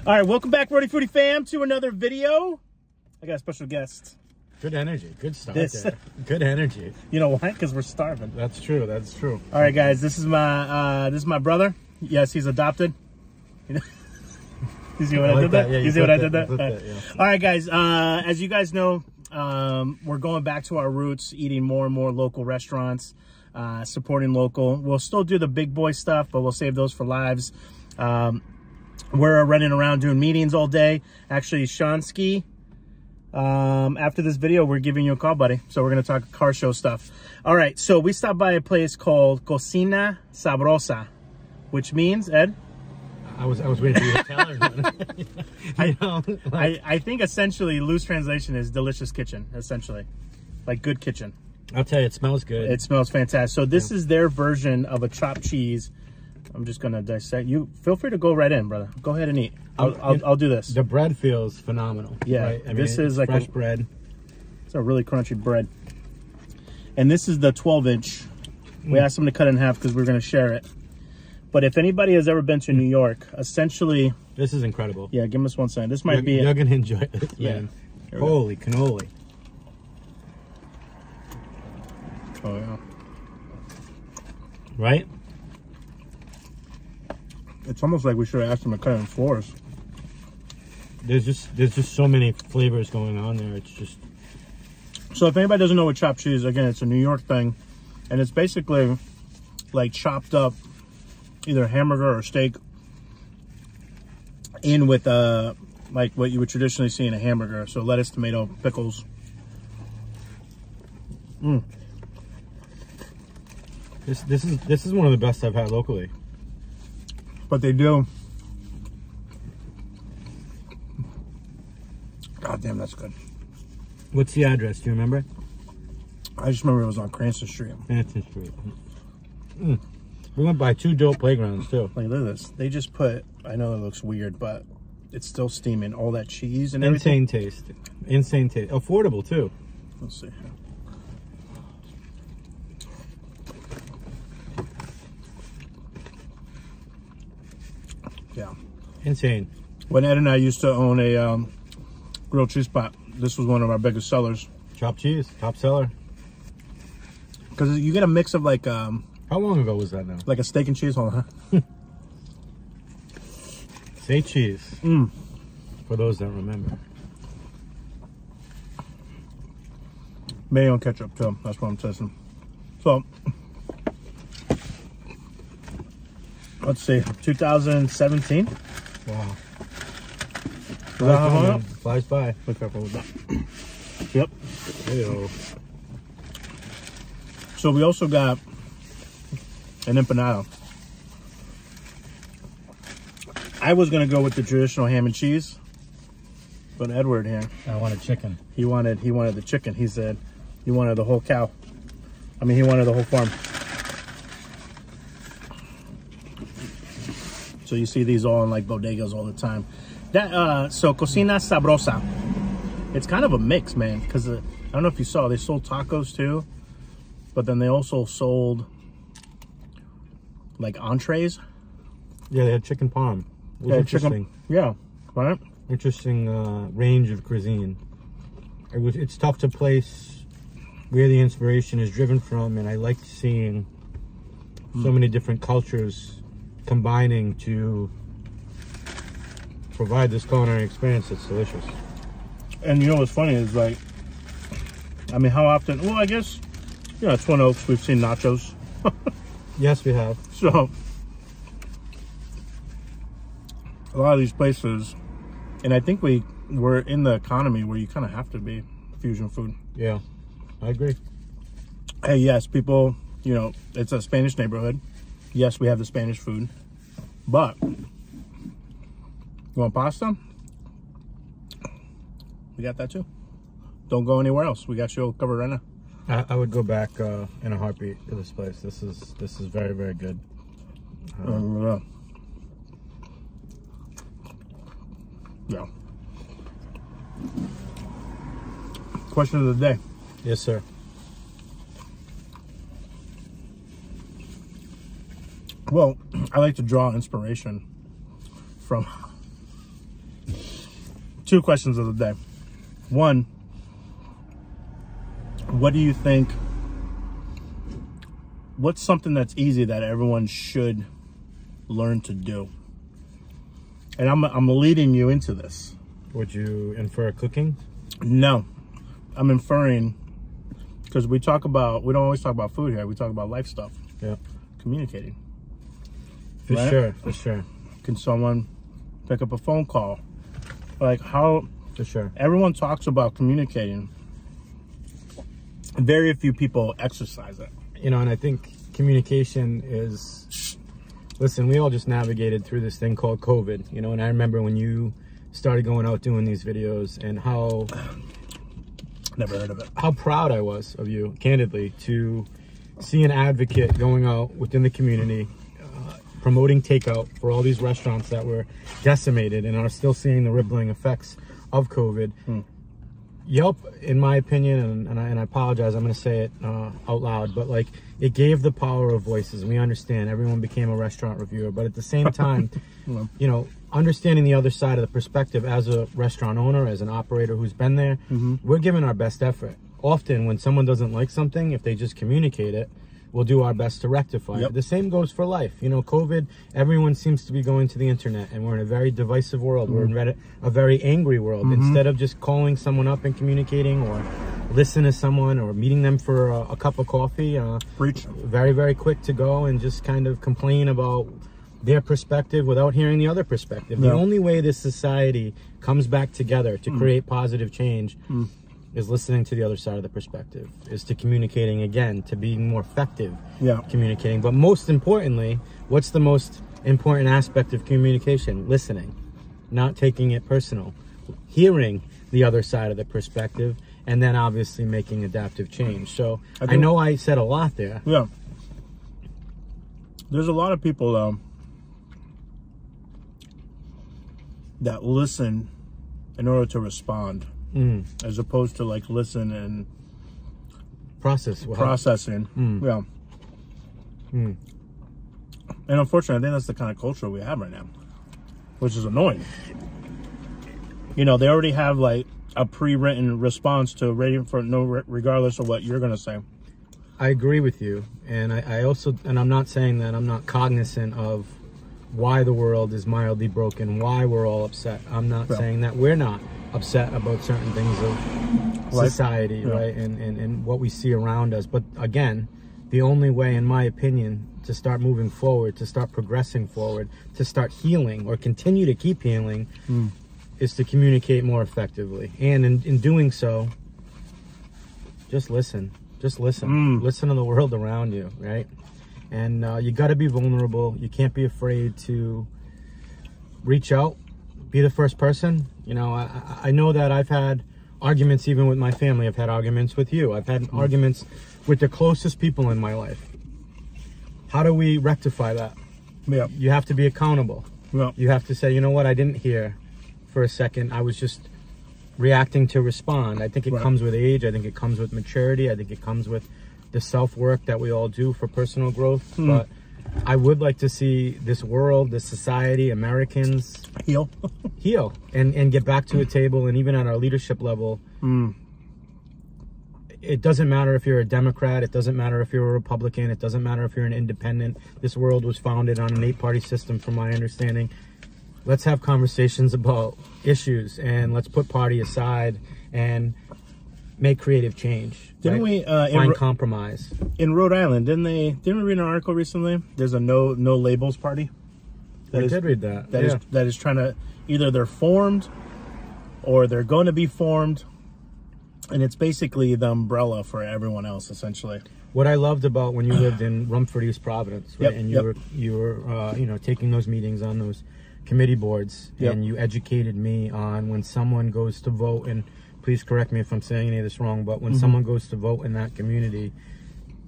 All right, welcome back, Rhode Foodie fam, to another video. I got a special guest. Good energy. Good start there. Good energy. You know why? Because we're starving. That's true. That's true. All right, guys, this is my brother. Yes, he's adopted. You see what I did there? You see what I did there? All right, guys, as you guys know, we're going back to our roots, eating more and more local restaurants, supporting local. We'll still do the big boy stuff, but we'll save those for lives. We're running around doing meetings all day. Actually, Shansky, after this video, we're giving you a call, buddy. So we're going to talk car show stuff. All right, so we stopped by a place called Cocina Sabrosa, which means, Ed? I was waiting for you to tell everyone. I think essentially loose translation is delicious kitchen, essentially. Like good kitchen. I'll tell you, it smells good. It smells fantastic. So this is their version of a chopped cheese. I'm just going to dissect. You feel free to go right in, brother. Go ahead and eat. I'll do this. The bread feels phenomenal. Yeah. Right? I mean, this is like fresh bread. It's a really crunchy bread. And this is the 12-inch. We asked them to cut it in half because we're going to share it. But if anybody has ever been to New York, essentially... This is incredible. Yeah, give us 1 second. This might be... You're going to enjoy this, man. Holy cannoli. Oh, yeah. Right? It's almost like we should have asked them to cut it in fours. There's just so many flavors going on there. It's just... So if anybody doesn't know what chopped cheese, again, it's a New York thing. And it's basically like chopped up either hamburger or steak in with like what you would traditionally see in a hamburger. So lettuce, tomato, pickles. This is one of the best I've had locally. But they do. God damn, that's good. What's the address? Do you remember? I just remember it was on Cranston Street. Cranston Street. We went by 2 dope playgrounds too. Like, look at this. They just put, I know it looks weird, but it's still steaming. All that cheese and everything. Insane taste. Insane taste. Affordable too. Let's see. Yeah. Insane. When Ed and I used to own a grilled cheese spot, this was one of our biggest sellers. Chopped cheese, top seller. Because you get a mix of like... how long ago was that now? Like a steak and cheese, hold on. Say cheese. For those that remember. Mayo and ketchup too, that's what I'm testing. So, let's see, 2017? Wow. Flies by. Be careful with that. Yep. Ew. So we also got an empanada. I was gonna go with the traditional ham and cheese, but Edward here, I wanted chicken. He wanted the chicken. He said he wanted the whole cow. I mean, he wanted the whole farm. So you see these all in like bodegas all the time. That so Cocina Sabrosa. It's kind of a mix, man, because I don't know if you saw, they sold tacos too, but then they also sold like entrees. Yeah, they had chicken parm. It was interesting. Yeah, right. Interesting range of cuisine. It's tough to place where the inspiration is driven from, and I liked seeing so many different cultures combining to provide this culinary experience that's delicious. And you know what's funny is, like, I mean, how often, well, I guess, you know, at Twin Oaks, we've seen nachos. Yes, we have. So, a lot of these places, and I think we're in the economy where you kind of have to be fusion food. Yeah, I agree. Hey, yes, people, you know, it's a Spanish neighborhood. Yes, we have the Spanish food, but you want pasta? We got that too. Don't go anywhere else. We got you covered right now. I would go back in a heartbeat to this place. This is very, very good. Yeah. Question of the day. Yes, sir. Well, I like to draw inspiration from 2 questions of the day. One, what do you think, what's something that's easy that everyone should learn to do? And I'm leading you into this. Would you infer cooking? No, I'm inferring, because we don't always talk about food here. We talk about life stuff. Yeah. Communicating. For right? sure, for sure. Can someone pick up a phone call? Like how, for sure. Everyone talks about communicating. Very few people exercise it. You know, and I think communication is, listen, we all just navigated through this thing called COVID, you know, and I remember when you started going out doing these videos and how, never heard of it, how proud I was of you, candidly, to see an advocate going out within the community, promoting takeout for all these restaurants that were decimated and are still seeing the rippling effects of COVID. Yelp, in my opinion, and I apologize, I'm going to say it out loud, but like, it gave the power of voices. We understand everyone became a restaurant reviewer, but at the same time, you know, understanding the other side of the perspective as a restaurant owner, as an operator who's been there, we're giving our best effort. Often when someone doesn't like something, if they just communicate it, we'll do our best to rectify it. The same goes for life. You know, COVID, everyone seems to be going to the internet, and we're in a very divisive world. We're in a very angry world. Instead of just calling someone up and communicating, or listen to someone, or meeting them for a cup of coffee, very, very quick to go and just kind of complain about their perspective without hearing the other perspective. The only way this society comes back together to create positive change is listening to the other side of the perspective, is to communicating again, to being more effective communicating. But most importantly, what's the most important aspect of communication? Listening, not taking it personal, hearing the other side of the perspective, and then obviously making adaptive change. So I know I said a lot there. Yeah. There's a lot of people that listen in order to respond. As opposed to like listen and processing. Yeah. And unfortunately, I think that's the kind of culture we have right now, which is annoying. You know, they already have like a pre-written response to rating for regardless of what you're going to say. I agree with you. And I also, and I'm not saying that I'm not cognizant of why the world is mildly broken, why we're all upset. I'm not saying that we're not upset about certain things of society, right? And what we see around us. But again, the only way, in my opinion, to start moving forward, to start progressing forward, to start healing or continue to keep healing is to communicate more effectively. And in doing so, just listen. Just listen. Listen to the world around you, right? And you got to be vulnerable. You can't be afraid to reach out. Be the first person. You know, I know that I've had arguments even with my family. I've had arguments with you. I've had arguments with the closest people in my life. How do we rectify that? You have to be accountable. You have to say, you know what, I didn't hear for a second. I was just reacting to respond. I think it comes with age. I think it comes with maturity. I think it comes with the self-work that we all do for personal growth. But I would like to see this world, this society, Americans heal and get back to a table. And even at our leadership level, it doesn't matter if you're a Democrat, it doesn't matter if you're a Republican, it doesn't matter if you're an independent. This world was founded on an 8-party system, from my understanding. Let's have conversations about issues, and let's put party aside and make creative change. Didn't we find compromise? In Rhode Island, didn't we read an article recently? There's a no labels party. I did read that. That is trying to, either they're formed or they're going to be formed, and it's basically the umbrella for everyone else, essentially. What I loved about when you lived in Rumford, East Providence, right? And you were you know, taking those meetings on those committee boards, and you educated me on when someone goes to vote, and please correct me if I'm saying any of this wrong, but when someone goes to vote in that community,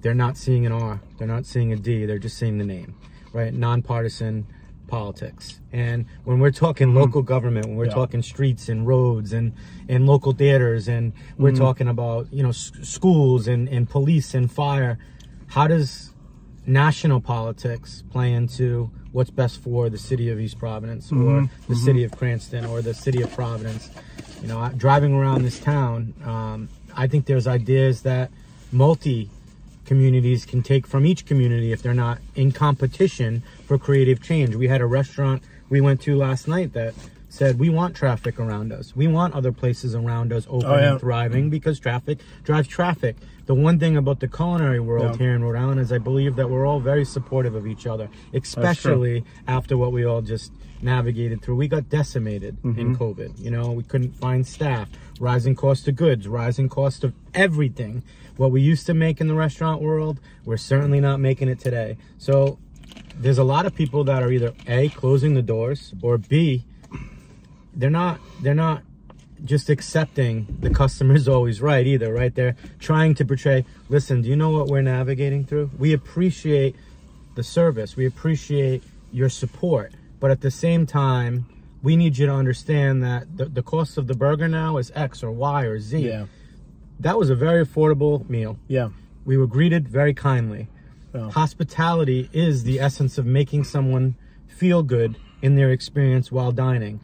they're not seeing an R, they're not seeing a D, they're just seeing the name, right? Nonpartisan politics. And when we're talking local government, when we're talking streets and roads and local theaters, and we're talking about, you know, schools and police and fire, how does national politics play into what's best for the city of East Providence or the city of Cranston or the city of Providence? You know, driving around this town, I think there's ideas that communities can take from each community if they're not in competition for creative change. We had a restaurant we went to last night that said, we want traffic around us. We want other places around us open and thriving, because traffic drives traffic. The one thing about the culinary world here in Rhode Island is I believe that we're all very supportive of each other, especially after what we all just navigated through. We got decimated in COVID. You know, we couldn't find staff, rising cost of goods, rising cost of everything. What we used to make in the restaurant world, we're certainly not making it today. So there's a lot of people that are either A, closing the doors, or B, they're not just accepting the customer's always right either, right? They're trying to portray, listen, do you know what we're navigating through? We appreciate the service. We appreciate your support. But at the same time, we need you to understand that the cost of the burger now is X or Y or Z. Yeah. That was a very affordable meal. Yeah. We were greeted very kindly. Oh. Hospitality is the essence of making someone feel good in their experience while dining.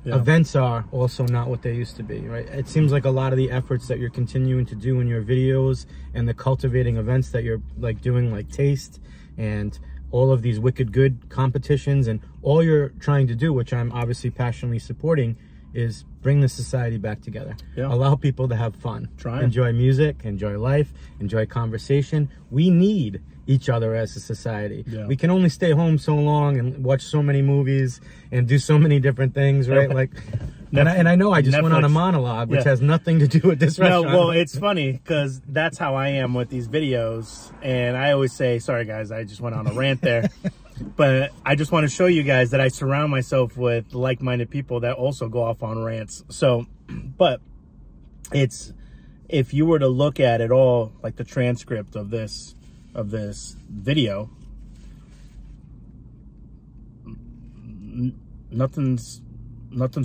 Yeah. Events are also not what they used to be, right? It seems like a lot of the efforts that you're continuing to do in your videos and the cultivating events that you're like doing, like Taste and all of these Wicked Good competitions, and all you're trying to do, which I'm obviously passionately supporting, is bring the society back together. Yeah. Allow people to have fun. Enjoy music, enjoy life, enjoy conversation. We need each other as a society. Yeah. We can only stay home so long and watch so many movies and do so many different things, right? Like, and I know I just went on a monologue, which has nothing to do with this restaurant. No, well, it's funny because that's how I am with these videos. And I always say, sorry guys, I just went on a rant there. But I just want to show you guys that I surround myself with like-minded people that also go off on rants. So, but it's, if you were to look at it all, like the transcript of this video, nothing's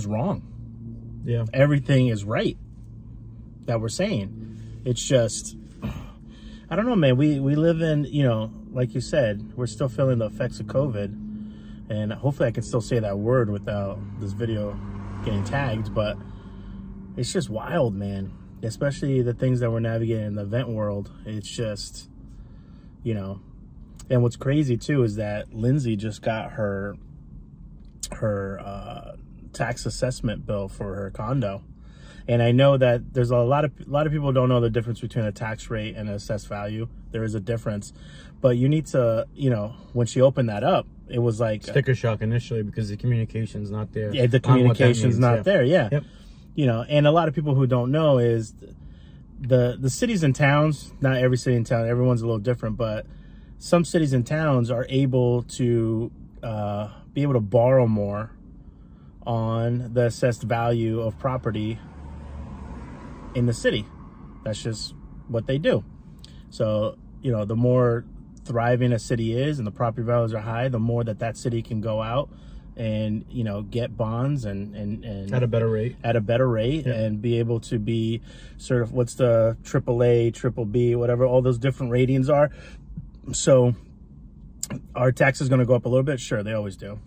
wrong. Yeah. Everything is right that we're saying. It's just, I don't know, man. We live in, you know, like you said, we're still feeling the effects of COVID, and hopefully I can still say that word without this video getting tagged, but it's just wild, man. Especially the things that we're navigating in the event world. It's just, you know, and what's crazy too is that Lindsay just got her tax assessment bill for her condo. And I know that there's a lot of people don't know the difference between a tax rate and an assessed value. There is a difference, but you need to, you know, when she opened that up, it was like sticker shock initially because the communication's not there. Yeah, the communication's not there. Yeah. Yep. You know, and a lot of people who don't know is the cities and towns, not every city and town, everyone's a little different, but some cities and towns are able to be able to borrow more on the assessed value of property in the city. That's just what they do. So, you know, the more thriving a city is and the property values are high, the more that city can go out and, you know, get bonds and at a better rate, yeah, and be able to be sort of, what's the AAA, triple B, whatever all those different ratings are. So our tax is going to go up a little bit. Sure, they always do.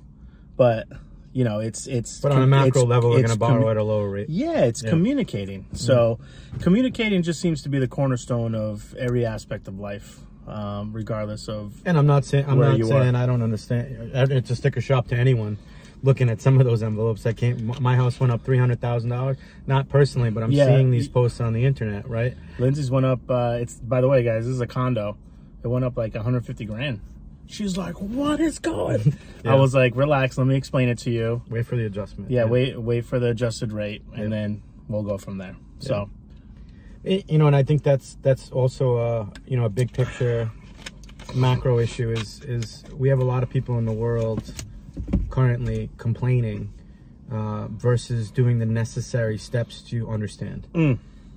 But, you know, but on a macro level, we're going to borrow at a lower rate. Yeah, it's communicating. So communicating just seems to be the cornerstone of every aspect of life, regardless of. And I'm not saying I don't understand. It's a sticker shock to anyone looking at some of those envelopes that came. My house went up $300,000. Not personally, but I'm seeing these posts on the internet, right? Lindsay's went up. It's, by the way, guys, this is a condo. It went up like 150 grand. She's like, what is going? I was like, relax, let me explain it to you. Wait for the adjustment. Yeah, wait for the adjusted rate, and then we'll go from there. So, you know, and I think that's also you know, a big picture macro issue is we have a lot of people in the world currently complaining versus doing the necessary steps to understand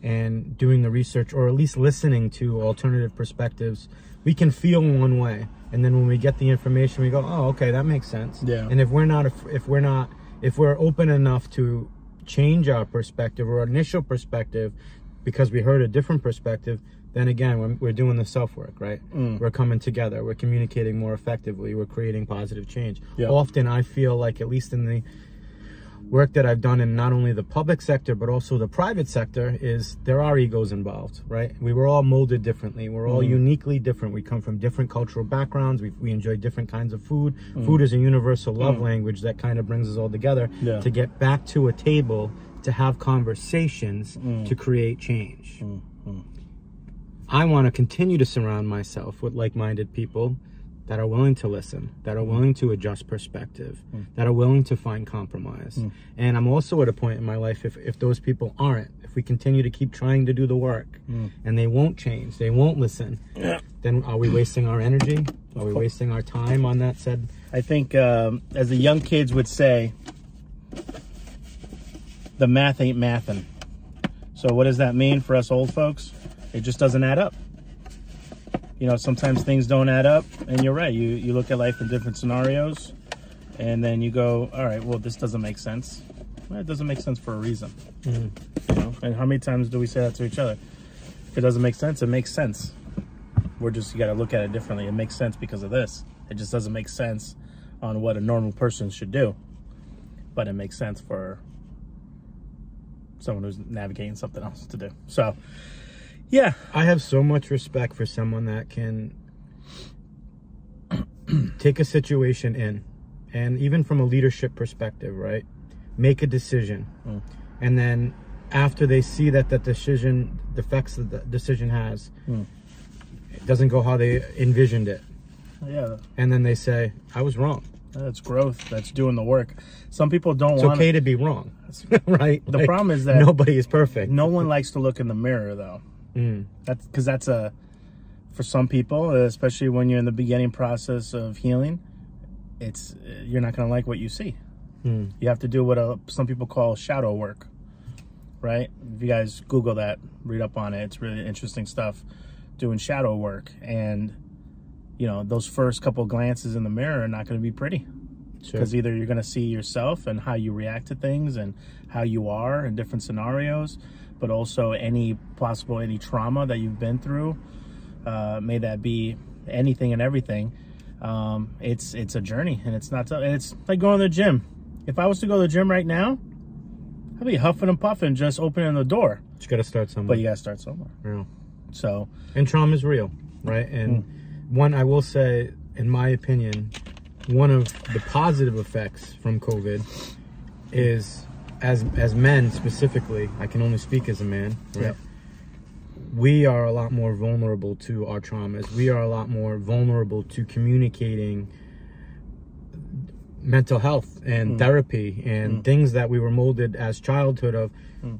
and doing the research, or at least listening to alternative perspectives. We can feel one way, and then when we get the information, we go, oh, okay, that makes sense. Yeah. And if we're open enough to change our perspective or initial perspective because we heard a different perspective, then again, we're doing the self-work, right? We're coming together, we're communicating more effectively, we're creating positive change. Often I feel like, at least in the work that I've done in not only the public sector, but also the private sector, is there are egos involved, right? We were all molded differently. We're all uniquely different. We come from different cultural backgrounds. We enjoy different kinds of food. Food is a universal love language that kind of brings us all together to get back to a table, to have conversations, to create change. I want to continue to surround myself with like-minded people that are willing to listen, that are willing to adjust perspective, that are willing to find compromise. And I'm also at a point in my life, if those people aren't, if we continue to keep trying to do the work and they won't change, they won't listen, then are we wasting our energy? Are we wasting our time on that said? I think, as the young kids would say, the math ain't mathin'. So what does that mean for us old folks? It just doesn't add up. You know, sometimes things don't add up, and you're right. You look at life in different scenarios, and then you go, all right, well, this doesn't make sense. Well, it doesn't make sense for a reason. You know? And how many times do we say that to each other? If it doesn't make sense, it makes sense. You got to look at it differently. It makes sense because of this. It just doesn't make sense on what a normal person should do, but it makes sense for someone who's navigating something else to do. So, yeah. I have so much respect for someone that can take a situation in, and even from a leadership perspective, right? Make a decision. And then after they see that decision, the effects that the decision has, it doesn't go how they envisioned it. Yeah. And then they say, I was wrong. That's growth. That's doing the work. Some people don't want. It's okay to be wrong, right? The problem is that nobody is perfect. No one likes to look in the mirror, though. That's because for some people, especially when you're in the beginning process of healing, you're not going to like what you see. You have to do what some people call shadow work, right? If you guys Google that, read up on it. It's really interesting stuff, doing shadow work. And, you know, those first couple glances in the mirror are not going to be pretty. Because either you're going to see yourself and how you react to things and how you are in different scenarios, but also any trauma that you've been through, may that be anything and everything. It's a journey, and it's like going to the gym. If I was to go to the gym right now, I'd be huffing and puffing just opening the door. You got to start somewhere. But you got to start somewhere. Yeah. So, and trauma is real, right? And one, I will say, in my opinion, one of the positive effects from COVID is, as men specifically, I can only speak as a man, right? Yep. We are a lot more vulnerable to our traumas. We are a lot more vulnerable to communicating mental health and therapy and things that we were molded as childhood of.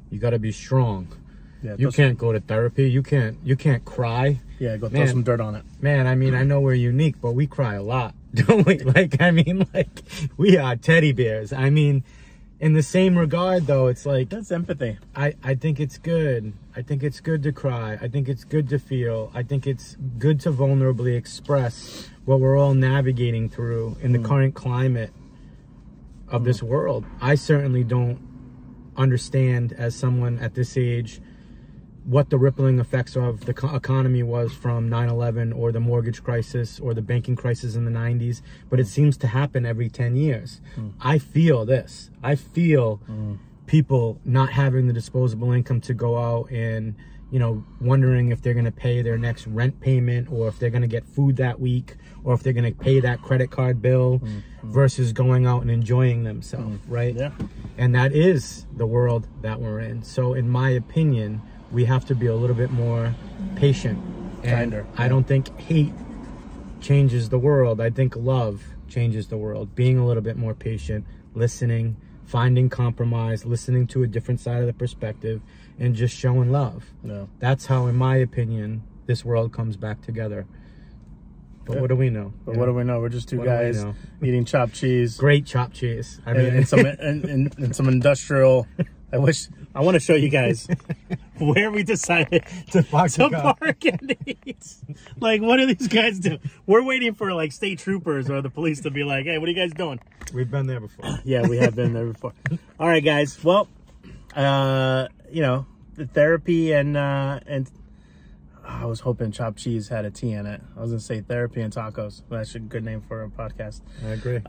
You got to be strong. Yeah, you can't go to therapy. You can't cry. Yeah, go throw some dirt on it. Man, I mean, I know we're unique, but we cry a lot, don't we? We are teddy bears. I mean, in the same regard, though, it's like... That's empathy. I think it's good. I think it's good to cry. I think it's good to feel. I think it's good to vulnerably express what we're all navigating through in the current climate of this world. I certainly don't understand, as someone at this age, what the rippling effects of the economy was from 9/11 or the mortgage crisis or the banking crisis in the 90s, but it seems to happen every 10 years. I feel this. I feel people not having the disposable income to go out and, you know, wondering if they're going to pay their next rent payment, or if they're going to get food that week, or if they're going to pay that credit card bill, versus going out and enjoying themselves, right? Yeah. And that is the world that we're in. So in my opinion, we have to be a little bit more patient. And I don't think hate changes the world. I think love changes the world. Being a little bit more patient, listening, finding compromise, listening to a different side of the perspective, and just showing love. Yeah. That's how, in my opinion, this world comes back together. But what do we know? But what do we know? We're just two guys eating chopped cheese. Great chopped cheese. I mean, and some industrial... I want to show you guys where we decided to park and eat. Like, what do these guys do? We're waiting for, like, state troopers or the police to be like, hey, what are you guys doing? We've been there before. Yeah, we have been there before. All right, guys. Well, you know, the therapy and I was hoping chopped cheese had a T in it. I was going to say therapy and tacos. That's a good name for a podcast. I agree.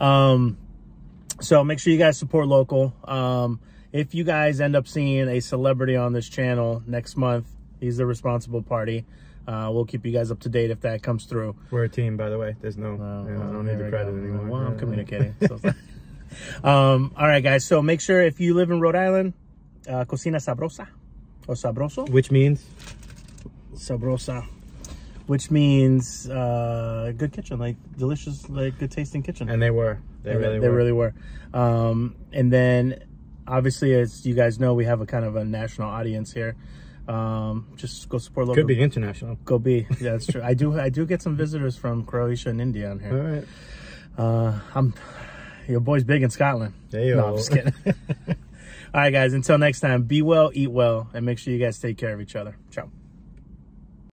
So make sure you guys support local. If you guys end up seeing a celebrity on this channel next month, he's the responsible party. We'll keep you guys up to date if that comes through. We're a team, by the way. There's no, I don't need the credit anymore. Well, I'm communicating. So, all right, guys. So make sure if you live in Rhode Island, Cocina Sabrosa or Sabroso, which means Sabrosa, which means good kitchen, like delicious, like good tasting kitchen. And they were. They really were. And then, obviously, as you guys know, we have a kind of a national audience here. Just go support local. Could be international. Go be. Yeah, that's true. I do get some visitors from Croatia and India on here. All right. Your boy's big in Scotland. There No, I'm just kidding. All right, guys. Until next time, be well, eat well, and make sure you guys take care of each other. Ciao.